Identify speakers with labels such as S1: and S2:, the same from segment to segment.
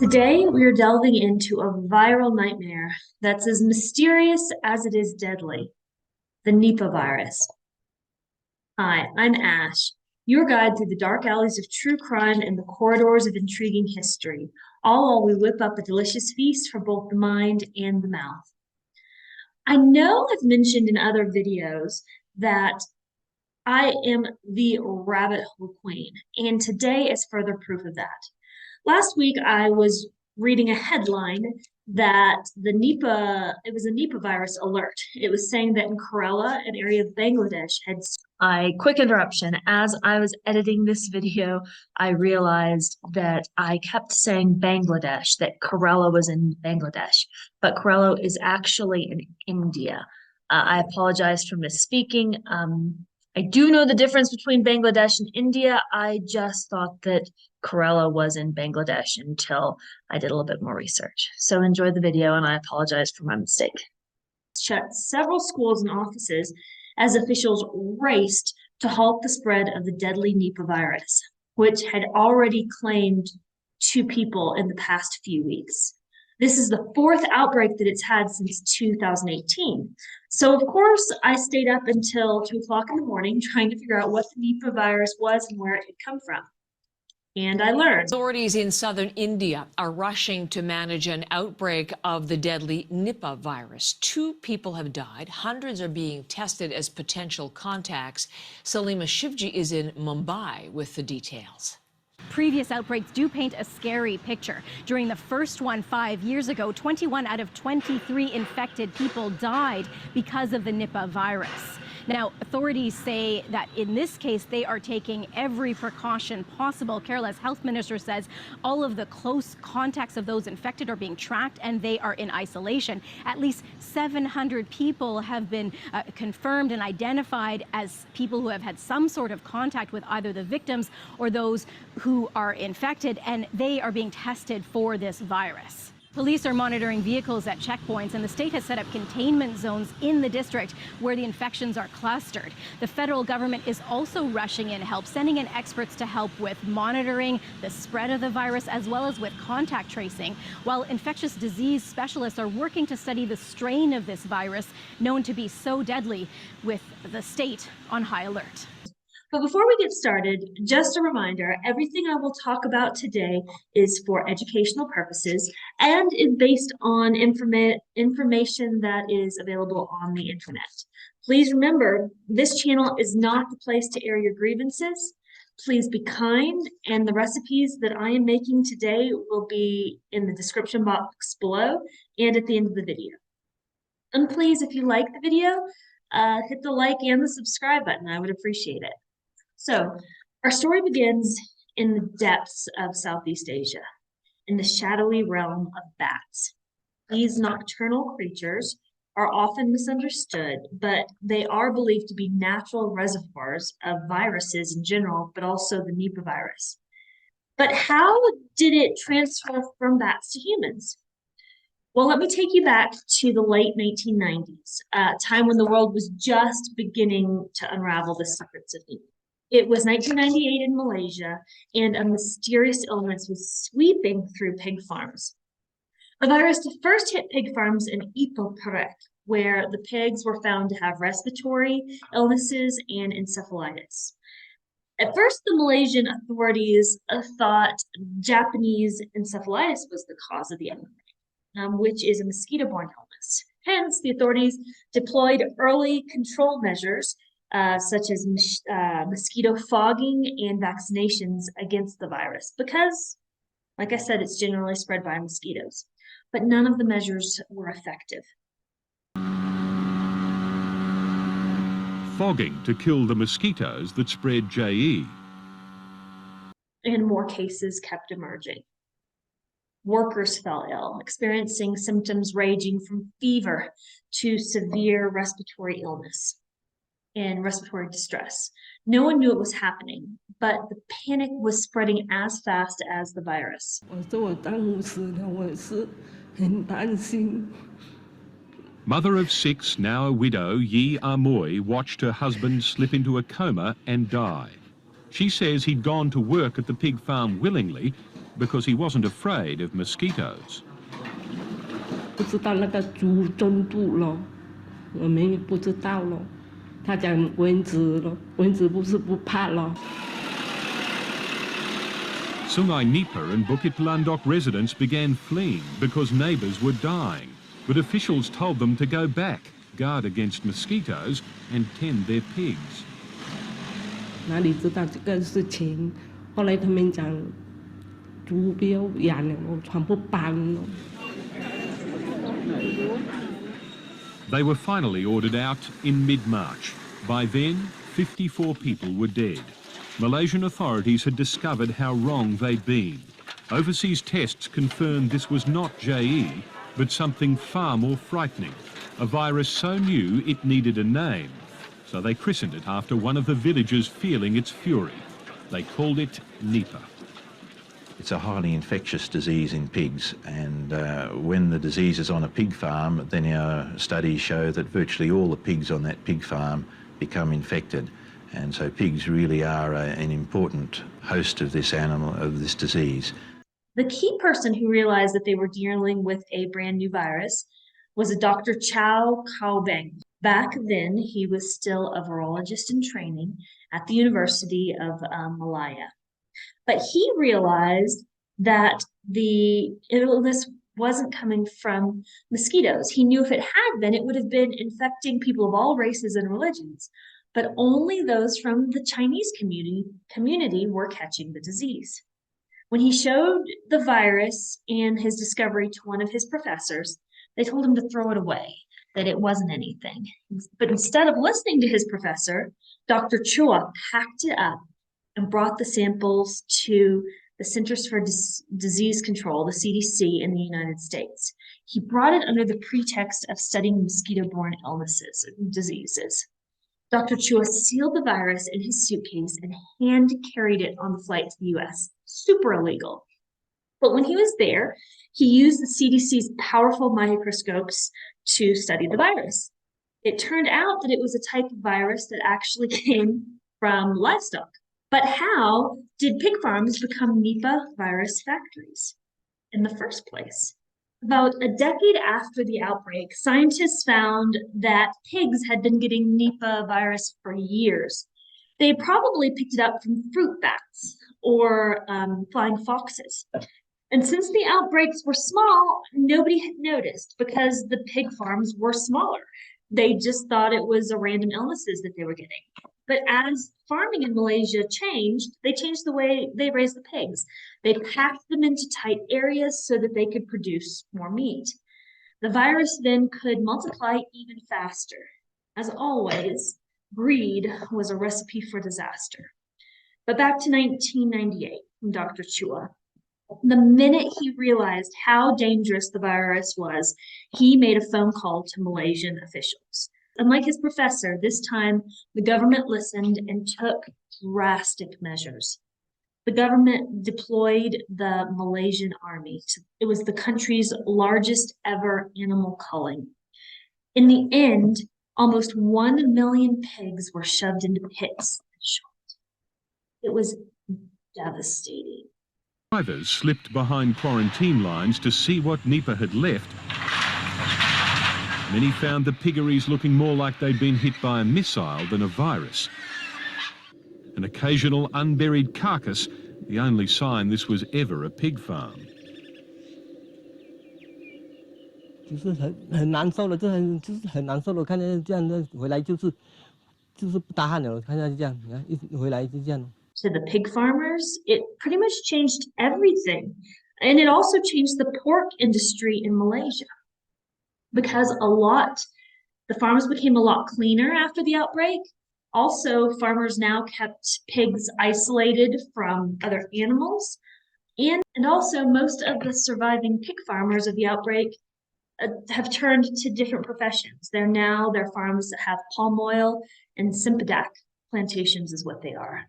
S1: Today, we are delving into a viral nightmare that's as mysterious as it is deadly, the Nipah virus. Hi, I'm Ash, your guide through the dark alleys of true crime and the corridors of intriguing history, all while we whip up a delicious feast for both the mind and the mouth. I know I've mentioned in other videos that I am the rabbit hole queen, and today is further proof of that. Last week, I was reading a headline that it was a Nipah virus alert. It was saying that in Kerala, an area of Bangladesh, had. Quick interruption. As I was editing this video, I realized that I kept saying Bangladesh, that Kerala was in Bangladesh, but Kerala is actually in India. I apologize for misspeaking. I do know the difference between Bangladesh and India. I just thought that Kerala was in Bangladesh until I did a little bit more research. So enjoy the video, and I apologize for my mistake. Shut several schools and offices as officials raced to halt the spread of the deadly Nipah virus, which had already claimed 2 people in the past few weeks. This is the 4th outbreak that it's had since 2018. So, of course, I stayed up until 2 o'clock in the morning trying to figure out what the Nipah virus was and where it had come from. And I learned.
S2: Authorities in southern India are rushing to manage an outbreak of the deadly Nipah virus. 2 people have died. Hundreds are being tested as potential contacts. Salima Shivji is in Mumbai with the details.
S3: Previous outbreaks do paint a scary picture. During the first one 5 years ago, 21 out of 23 infected people died because of the Nipah virus. Now, authorities say that in this case, they are taking every precaution possible. Kerala's health minister says all of the close contacts of those infected are being tracked and they are in isolation. At least 700 people have been confirmed and identified as people who have had some sort of contact with either the victims or those who are infected, and they are being tested for this virus. Police are monitoring vehicles at checkpoints, and the state has set up containment zones in the district where the infections are clustered. The federal government is also rushing in help, sending in experts to help with monitoring the spread of the virus as well as with contact tracing, while infectious disease specialists are working to study the strain of this virus known to be so deadly, with the state on high alert.
S1: But before we get started, just a reminder, everything I will talk about today is for educational purposes and is based on information that is available on the internet. Please remember, this channel is not the place to air your grievances. Please be kind, and the recipes that I am making today will be in the description box below and at the end of the video. And please, if you like the video, hit the like and the subscribe button. I would appreciate it. So, our story begins in the depths of Southeast Asia, in the shadowy realm of bats. These nocturnal creatures are often misunderstood, but they are believed to be natural reservoirs of viruses in general, but also the Nipah virus. But how did it transfer from bats to humans? Well, let me take you back to the late 1990s, a time when the world was just beginning to unravel the secrets of Nipah. It was 1998 in Malaysia, and a mysterious illness was sweeping through pig farms. The virus first hit pig farms in Ipoh, Perak, where the pigs were found to have respiratory illnesses and encephalitis. At first, the Malaysian authorities thought Japanese encephalitis was the cause of the outbreak, which is a mosquito-borne illness. Hence, the authorities deployed early control measures such as mosquito fogging and vaccinations against the virus because, like I said, it's generally spread by mosquitoes. But none of the measures were effective.
S4: Fogging to kill the mosquitoes that spread JE.
S1: And more cases kept emerging. Workers fell ill, experiencing symptoms ranging from fever to severe respiratory illness and respiratory distress. No one knew it was happening, but the panic was spreading as fast as the virus.
S4: Mother of 6, now a widow, Yi Amoy, watched her husband slip into a coma and die. She says he'd gone to work at the pig farm willingly, because he wasn't afraid of mosquitoes.
S5: 不知道那个猪重度咯，我们也不知道咯。他讲蚊子咯，蚊子不是不怕咯。
S4: Sungai Nipah and Bukit Blandok residents began fleeing because neighbours were dying. But officials told them to go back, guard against mosquitoes and tend their pigs.
S5: 哪里知道这个事情？后来他们讲猪不要养了，全部搬了。
S4: They were finally ordered out in mid-March. By then, 54 people were dead. Malaysian authorities had discovered how wrong they'd been. Overseas tests confirmed this was not JE, but something far more frightening, a virus so new it needed a name. So they christened it after one of the villagers feeling its fury. They called it Nipah.
S6: It's a highly infectious disease in pigs, and when the disease is on a pig farm, then our studies show that virtually all the pigs on that pig farm become infected. And so pigs really are an important host of this animal, of this disease.
S1: The key person who realized that they were dealing with a brand new virus was a Dr. Chow Kao-beng. Back then, he was still a virologist in training at the University of Malaya. But he realized that the illness wasn't coming from mosquitoes. He knew if it had been, it would have been infecting people of all races and religions. But only those from the Chinese community were catching the disease. When he showed the virus and his discovery to one of his professors, they told him to throw it away, that it wasn't anything. But instead of listening to his professor, Dr. Chua packed it up and brought the samples to the Centers for Disease Control, the CDC in the United States. He brought it under the pretext of studying mosquito-borne illnesses and diseases. Dr. Chua sealed the virus in his suitcase and hand-carried it on the flight to the US. Super illegal. But when he was there, he used the CDC's powerful microscopes to study the virus. It turned out that it was a type of virus that actually came from livestock. But how did pig farms become Nipah virus factories in the first place? About a decade after the outbreak, scientists found that pigs had been getting Nipah virus for years. They probably picked it up from fruit bats or flying foxes. And since the outbreaks were small, nobody had noticed because the pig farms were smaller. They just thought it was a random illnesses that they were getting. But as farming in Malaysia changed, they changed the way they raised the pigs. They packed them into tight areas so that they could produce more meat. The virus then could multiply even faster. As always, greed was a recipe for disaster. But back to 1998 from Dr. Chua. The minute he realized how dangerous the virus was, he made a phone call to Malaysian officials. Unlike his professor, this time the government listened and took drastic measures. The government deployed the Malaysian army. It was the country's largest ever animal culling. In the end, almost 1 million pigs were shoved into pits and shot. It was devastating.
S4: Drivers slipped behind quarantine lines to see what Nipah had left. Many found the piggeries looking more like they'd been hit by a missile than a virus. An occasional unburied carcass, the only sign this was ever a pig farm.
S5: 就是很难受了，就是很难受了。看见这样的回来就是不打鼾了，看见这样，你看一回来就这样。
S1: To the pig farmers, it pretty much changed everything. And it also changed the pork industry in Malaysia. Because the farms became a lot cleaner after the outbreak. Also, farmers now kept pigs isolated from other animals. And also, most of the surviving pig farmers of the outbreak have turned to different professions. They're farms that have palm oil and Cempasúchil plantations is what they are.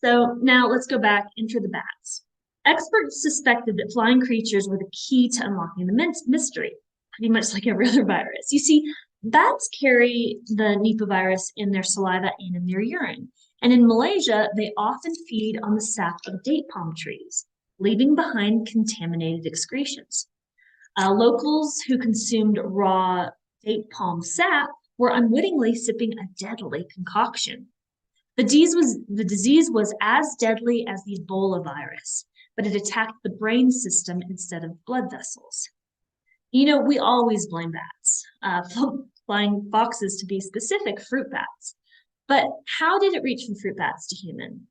S1: So now let's go back into the bats. Experts suspected that flying creatures were the key to unlocking the mystery, pretty much like every other virus. You see, bats carry the Nipah virus in their saliva and in their urine. And in Malaysia, they often feed on the sap of date palm trees. leaving behind contaminated excretions. Locals who consumed raw date palm sap were unwittingly sipping a deadly concoction. The disease was as deadly as the Ebola virus, but it attacked the brain system instead of blood vessels. You know, we always blame bats, flying foxes to be specific, fruit bats. But how did it reach from fruit bats to human?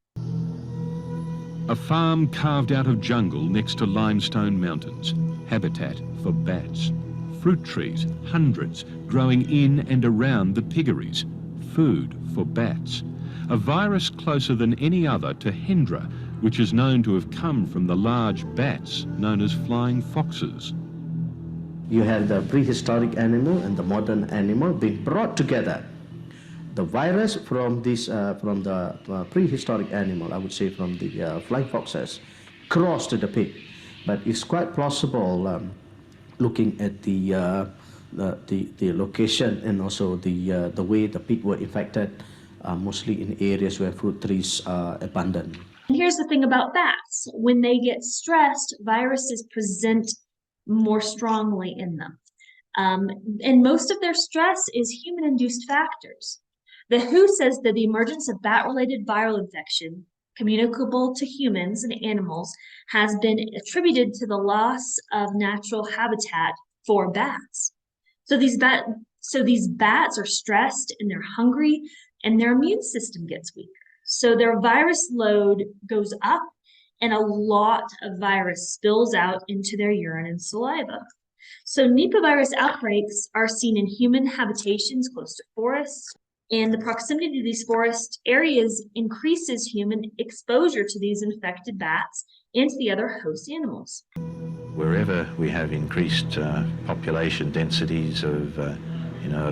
S4: A farm carved out of jungle next to limestone mountains, habitat for bats. Fruit trees, hundreds, growing in and around the piggeries, food for bats. A virus closer than any other to Hendra, which is known to have come from the large bats known as flying foxes.
S7: You have the prehistoric animal and the modern animal being brought together. The virus from the prehistoric animal, I would say from the flying foxes, crossed to the pig. But it's quite plausible, looking at the location and also the way the pig were infected, mostly in areas where fruit trees are abundant.
S1: And here's the thing about bats. When they get stressed, viruses present more strongly in them. And most of their stress is human-induced factors. The WHO says that the emergence of bat-related viral infection communicable to humans and animals has been attributed to the loss of natural habitat for bats. So these bats are stressed and they're hungry and their immune system gets weaker. So their virus load goes up and a lot of virus spills out into their urine and saliva. So Nipah virus outbreaks are seen in human habitations close to forests, and the proximity to these forest areas increases human exposure to these infected bats and to the other host animals.
S6: Wherever we have increased population densities of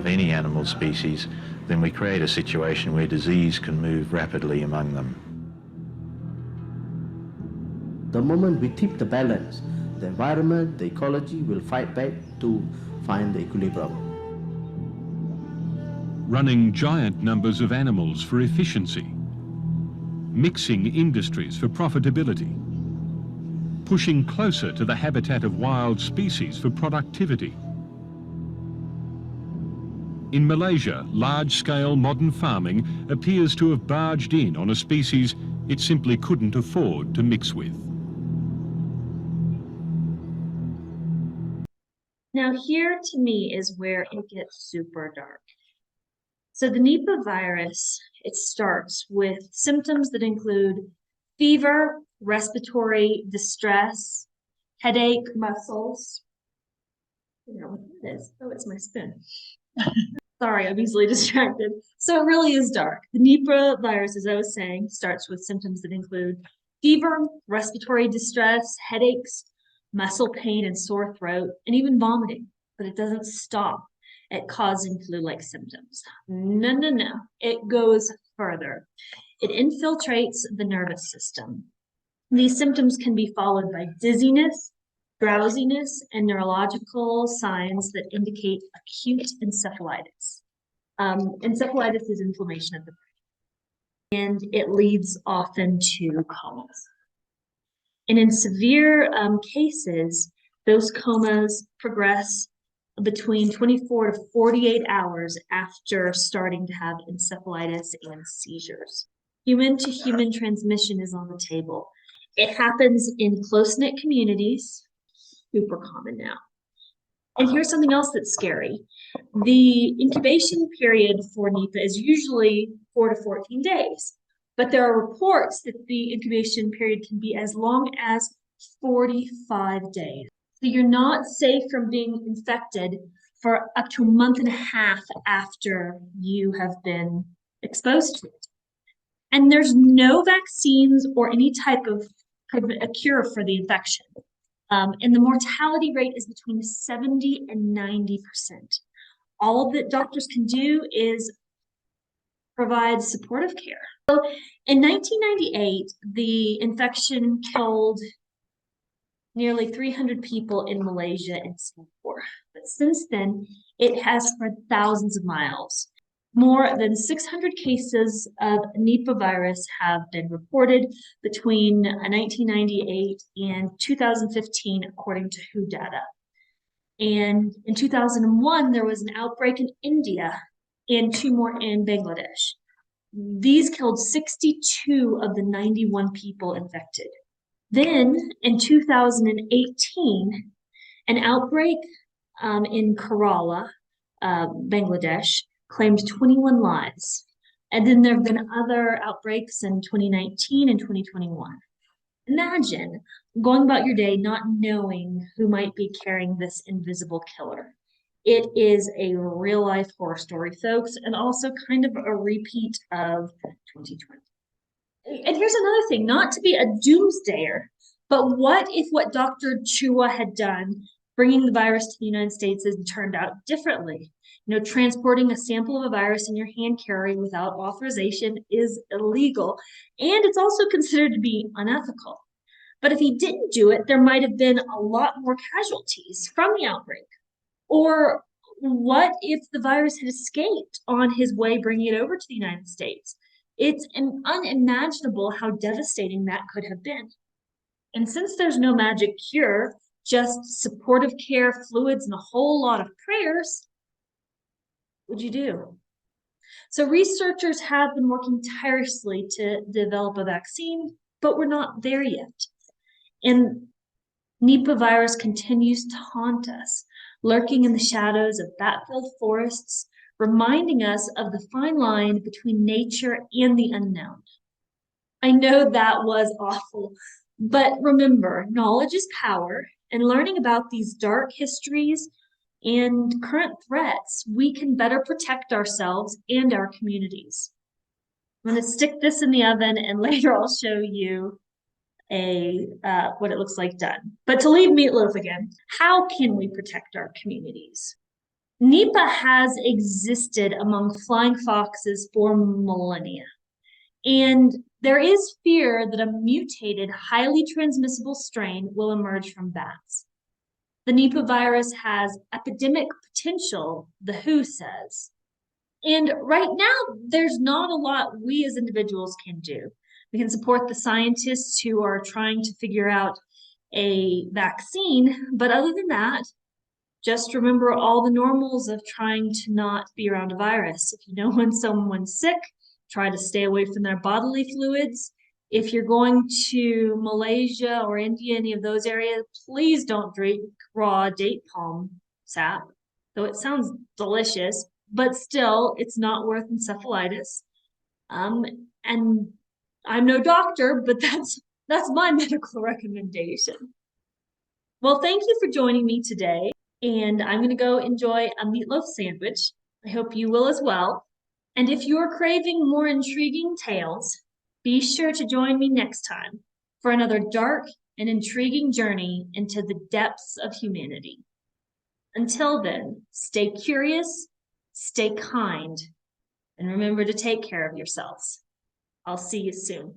S6: any animal species, then we create a situation where disease can move rapidly among them.
S7: The moment we tip the balance, the environment, the ecology will fight back to find the equilibrium.
S4: Running giant numbers of animals for efficiency, mixing industries for profitability, pushing closer to the habitat of wild species for productivity. In Malaysia, large-scale modern farming appears to have barged in on a species it simply couldn't afford to mix with.
S1: Now here to me is where it gets super dark. So the Nipah virus, it starts with symptoms that include fever, respiratory distress, headache, muscles. You know what that is? Oh, it's my spoon. Sorry, I'm easily distracted. So it really is dark. The Nipah virus, as I was saying, starts with symptoms that include fever, respiratory distress, headaches, muscle pain and sore throat, and even vomiting. But it doesn't stop at causing flu-like symptoms. No. It goes further. It infiltrates the nervous system. These symptoms can be followed by dizziness, drowsiness, and neurological signs that indicate acute encephalitis. Encephalitis is inflammation of the brain, and it leads often to comas. And in severe cases, those comas progress between 24 to 48 hours after starting to have encephalitis and seizures. Human-to-human transmission is on the table. It happens in close-knit communities, super common now. And here's something else that's scary. The incubation period for Nipah is usually 4 to 14 days. But there are reports that the incubation period can be as long as 45 days. So you're not safe from being infected for up to a month and a half after you have been exposed to it. And there's no vaccines or any type of a cure for the infection. And the mortality rate is between 70 and 90%. All that doctors can do is provide supportive care. So in 1998, the infection killed nearly 300 people in Malaysia and Singapore. But since then, it has spread thousands of miles. More than 600 cases of Nipah virus have been reported between 1998 and 2015, according to WHO data. And in 2001, there was an outbreak in India and 2 more in Bangladesh. These killed 62 of the 91 people infected. Then in 2018, an outbreak in Kerala, Bangladesh, claimed 21 lives. And then there have been other outbreaks in 2019 and 2021. Imagine going about your day not knowing who might be carrying this invisible killer. It is a real life horror story, folks, and also kind of a repeat of 2020. And here's another thing, not to be a doomsdayer, but what if what Dr. Chua had done, bringing the virus to the United States, has turned out differently? You know, transporting a sample of a virus in your hand carry without authorization is illegal, and it's also considered to be unethical. But if he didn't do it, there might have been a lot more casualties from the outbreak. Or what if the virus had escaped on his way bringing it over to the United States? It's unimaginable how devastating that could have been. And since there's no magic cure, just supportive care, fluids, and a whole lot of prayers, what would you do? So researchers have been working tirelessly to develop a vaccine, but we're not there yet. And Nipah virus continues to haunt us, lurking in the shadows of bat-filled forests, reminding us of the fine line between nature and the unknown. I know that was awful, but remember, knowledge is power, and learning about these dark histories and current threats, we can better protect ourselves and our communities. I'm going to stick this in the oven, and later I'll show you what it looks like done. But to leave meatloaf again, how can we protect our communities? Nipah has existed among flying foxes for millennia, and there is fear that a mutated, highly transmissible strain will emerge from bats. The Nipah virus has epidemic potential, the WHO says. And right now, there's not a lot we as individuals can do. We can support the scientists who are trying to figure out a vaccine, but other than that, just remember all the normals of trying to not be around a virus. If you know when someone's sick, try to stay away from their bodily fluids. If you're going to Malaysia or India, any of those areas, please don't drink raw date palm sap, though it sounds delicious, but still, it's not worth encephalitis. And I'm no doctor, but that's my medical recommendation. Well, thank you for joining me today, and I'm going to go enjoy a meatloaf sandwich. I hope you will as well. And if you're craving more intriguing tales, be sure to join me next time for another dark and intriguing journey into the depths of humanity. Until then, stay curious, stay kind, and remember to take care of yourselves. I'll see you soon.